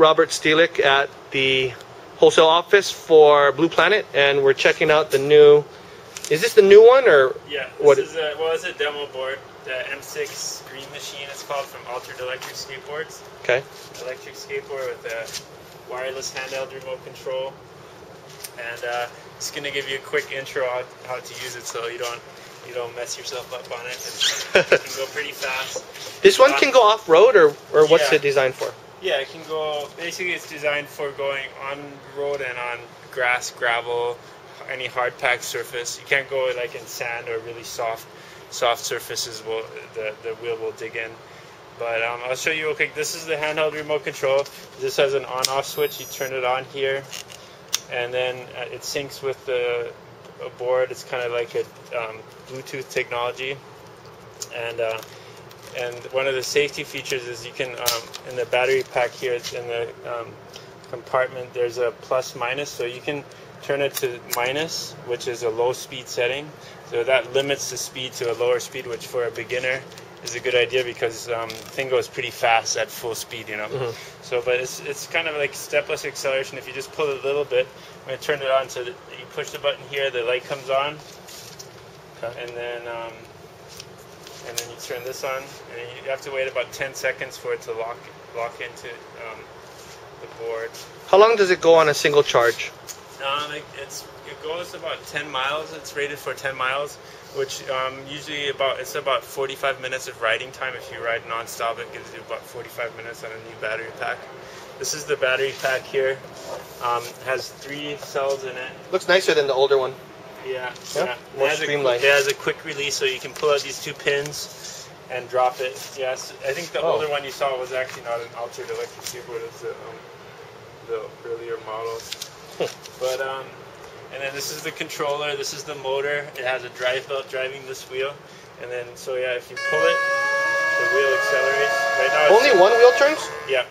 Robert Stehlik at the wholesale office for Blue Planet, and we're checking out the new. Is this the new one or? Yeah, what? This is it's a demo board. The M6 Green Machine is called, from Altered Electric Skateboards. Okay. Electric skateboard with a wireless handheld remote control, and it's going to give you a quick intro on how to use it, so you don't mess yourself up on it. It can go pretty fast. This one can go off-road, or what's it designed for? Yeah, it can go. Basically, it's designed for going on road and on grass, gravel, any hard packed surface. You can't go like in sand or really soft surfaces. The wheel will dig in. But I'll show you. Okay, this is the handheld remote control. This has an on-off switch. You turn it on here, and then it syncs with the board. It's kind of like a Bluetooth technology, and one of the safety features is you can in the battery pack here in the compartment, there's a plus minus, so you can turn it to minus, which is a low speed setting. So that limits the speed to a lower speed, which for a beginner is a good idea, because the thing goes pretty fast at full speed, you know. Mm-hmm. So, but it's kind of like stepless acceleration. If you just pull it a little bit, when you turn it on, so you push the button here, the light comes on, and then you turn this on, and you have to wait about 10 seconds for it to lock into the board. How long does it go on a single charge? It goes about 10 miles. It's rated for 10 miles, which usually it's about 45 minutes of riding time. If you ride non-stop, it gives you about 45 minutes on a new battery pack. This is the battery pack here. It has 3 cells in it. Looks nicer than the older one. Yeah. More streamlined. It has a quick release, so you can pull out these 2 pins and drop it. Yes, I think the older one you saw was actually not an Altered Electric Skateboard. It's the earlier models. But and then this is the controller. This is the motor. It has a drive belt driving this wheel, and then so yeah, if you pull it, the wheel accelerates. Right now, only one wheel turns? Yeah.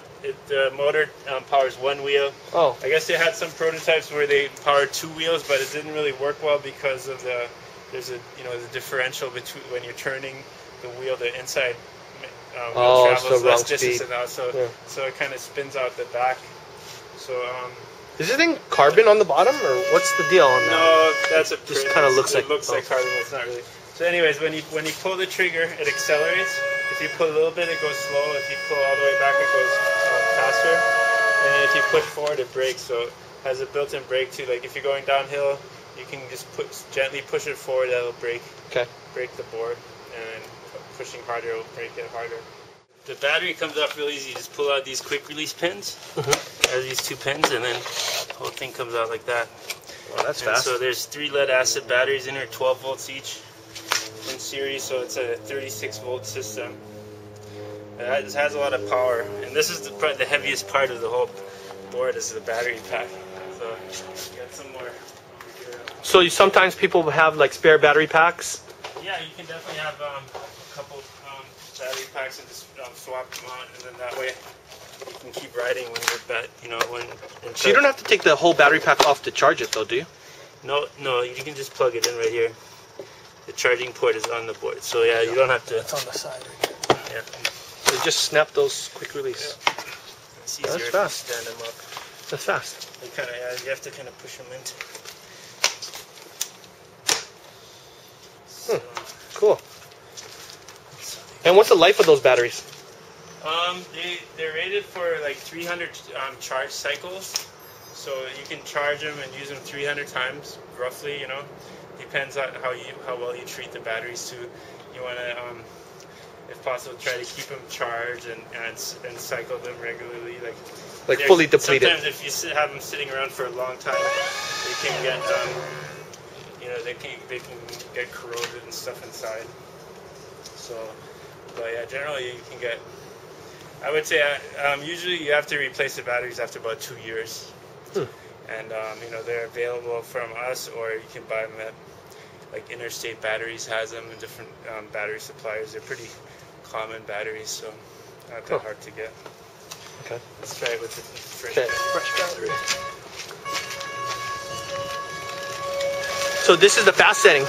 The motor powers 1 wheel. Oh. I guess they had some prototypes where they powered 2 wheels, but it didn't really work well because of there's a differential between when you're turning the wheel, the inside wheel travels less distance and out, so it kind of spins out the back. So is this thing carbon on the bottom, or what's the deal on that? No, that's a print. Just kind of looks like carbon, but it's not really. So anyways, when you pull the trigger, it accelerates. If you pull a little bit, it goes slow. If you pull all the way back, it goes faster. And if you push forward, it brakes. So it has a built-in brake too. Like if you're going downhill, you can just gently push it forward. That'll brake the board, and pushing harder will brake it harder. The battery comes off real easy. You just pull out these quick release pins. There's these 2 pins, and then the whole thing comes out like that. Wow, that's fast. So there's 3 lead acid batteries in here, 12 volts each in series. So it's a 36 volt system. It has a lot of power, and this is the heaviest part of the whole board is the battery pack. So you got some more over here. So sometimes people have like spare battery packs? Yeah, you can definitely have a couple battery packs and just swap them out, and then that way you can keep riding when you're So you don't have to take the whole battery pack off to charge it, though, do you? No, you can just plug it in right here. The charging port is on the board, so yeah, you don't have to. It's on the side right here. Yeah. So just snap those quick release. Yeah. It's easier if you stand them up. That's fast. You have to kind of push them into. Cool. And what's the life of those batteries? They're rated for like 300 charge cycles, so you can charge them and use them 300 times roughly. You know, depends on how well you treat the batteries too. You want to, if possible, try to keep them charged and cycle them regularly. Like fully depleted. Sometimes if you have them sitting around for a long time, they can get they can get corroded and stuff inside. So. But yeah, generally you can get. I would say usually you have to replace the batteries after about 2 years, and they're available from us, or you can buy them at like Interstate Batteries has them, and different battery suppliers. They're pretty common batteries, so not that hard to get. Okay. Let's try it with the fresh battery. So this is the fast setting.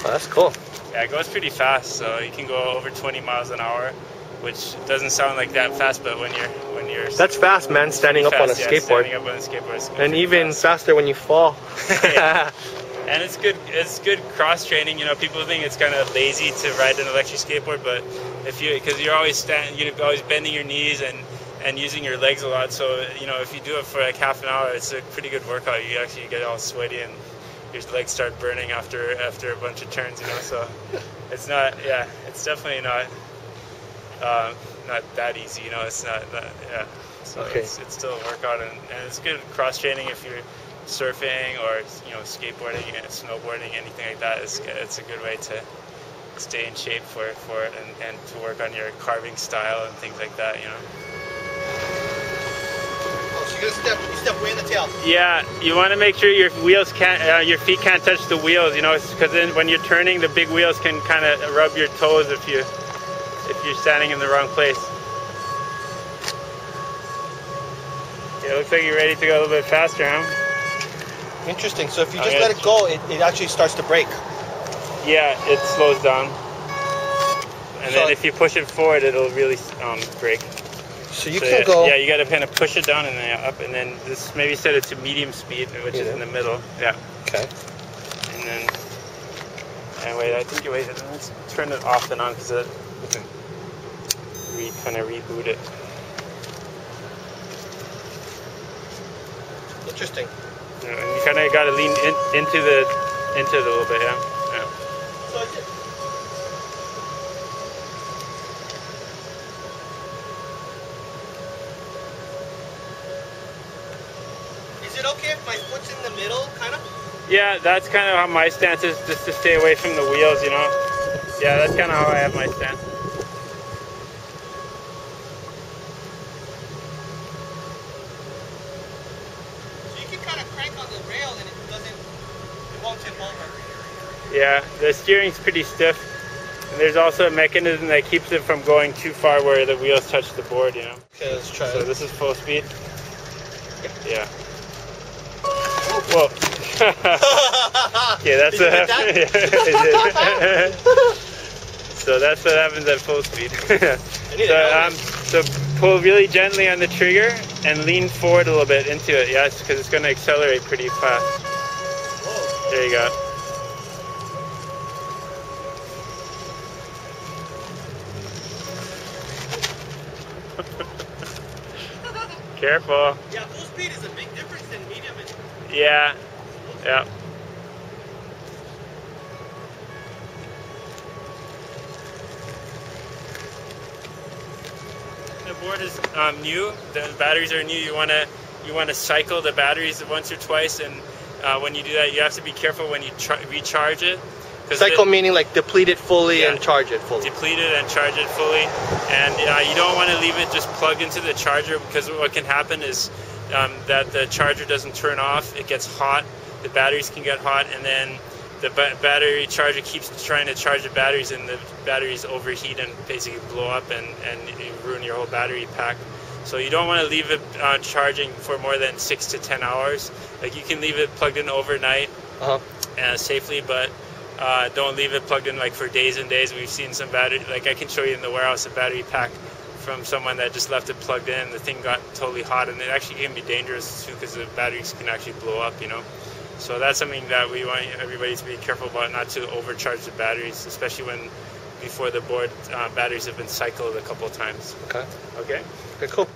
Oh, that's cool. Yeah, it goes pretty fast, so you can go over 20 miles an hour, which doesn't sound like that fast, but when you're That's fast, man. Standing up on a skateboard. Standing up on a skateboard, And even faster when you fall. Yeah. And it's good. It's good cross training. You know, people think it's kind of lazy to ride an electric skateboard, but because you're always bending your knees and using your legs a lot. So you know, if you do it for like half an hour, it's a pretty good workout. You actually get all sweaty and your legs start burning after a bunch of turns. You know, so it's not. Yeah, it's definitely not that easy. You know, it's not. Yeah. So okay. It's still a workout, and it's good cross training if you're surfing or skateboarding and snowboarding, anything like that. It's a good way to stay in shape for it and to work on your carving style and things like that. You know. Oh, so you're gonna step way in the tail. Yeah, you want to make sure your wheels your feet can't touch the wheels. You know, because then when you're turning, the big wheels can kind of rub your toes if you're standing in the wrong place. Yeah, it looks like you're ready to go a little bit faster, huh? Interesting. So if you just let it go, it actually starts to break. Yeah, it slows down. And then if you push it forward, it'll really break. So you can go... Yeah, you got to kind of push it down and then up. And then this, maybe set it to medium speed, which is in the middle. Yeah. Okay. And then... And wait, let's turn it off and on because it... kind of reboot it. Interesting. And you kind of got to lean into it a little bit, yeah. So is it okay if my foot's in the middle, kind of? Yeah, that's kind of how my stance is, just to stay away from the wheels, you know. Yeah, that's kind of how I have my stance. Yeah, the steering's pretty stiff, and there's also a mechanism that keeps it from going too far where the wheels touch the board, you know. Okay, let's try So it. this is full speed. Yeah. Whoa. Okay, that's what happens. So that's what happens at full speed. So pull really gently on the trigger and lean forward a little bit into it, yes, because it's going to accelerate pretty fast. Whoa. There you go. Careful. Yeah, full speed is a big difference than medium. Yeah. Yeah. The board is new. The batteries are new. You want to cycle the batteries once or twice, and when you do that, you have to be careful when you recharge it. Cycle meaning like deplete it fully and charge it fully. Deplete it and charge it fully, and you don't want to leave it just plugged into the charger, because what can happen is that the charger doesn't turn off. It gets hot. The batteries can get hot, and then the battery charger keeps trying to charge the batteries, and the batteries overheat and basically blow up and you ruin your whole battery pack. So you don't want to leave it charging for more than 6 to 10 hours. Like, you can leave it plugged in overnight safely, but don't leave it plugged in like for days and days. We've seen some battery, like I can show you in the warehouse, a battery pack from someone that just left it plugged in. The thing got totally hot, and it actually can be dangerous too, because the batteries can actually blow up, you know. So that's something that we want everybody to be careful about, not to overcharge the batteries, especially before the board batteries have been cycled a couple of times. Okay. Okay. Okay, cool.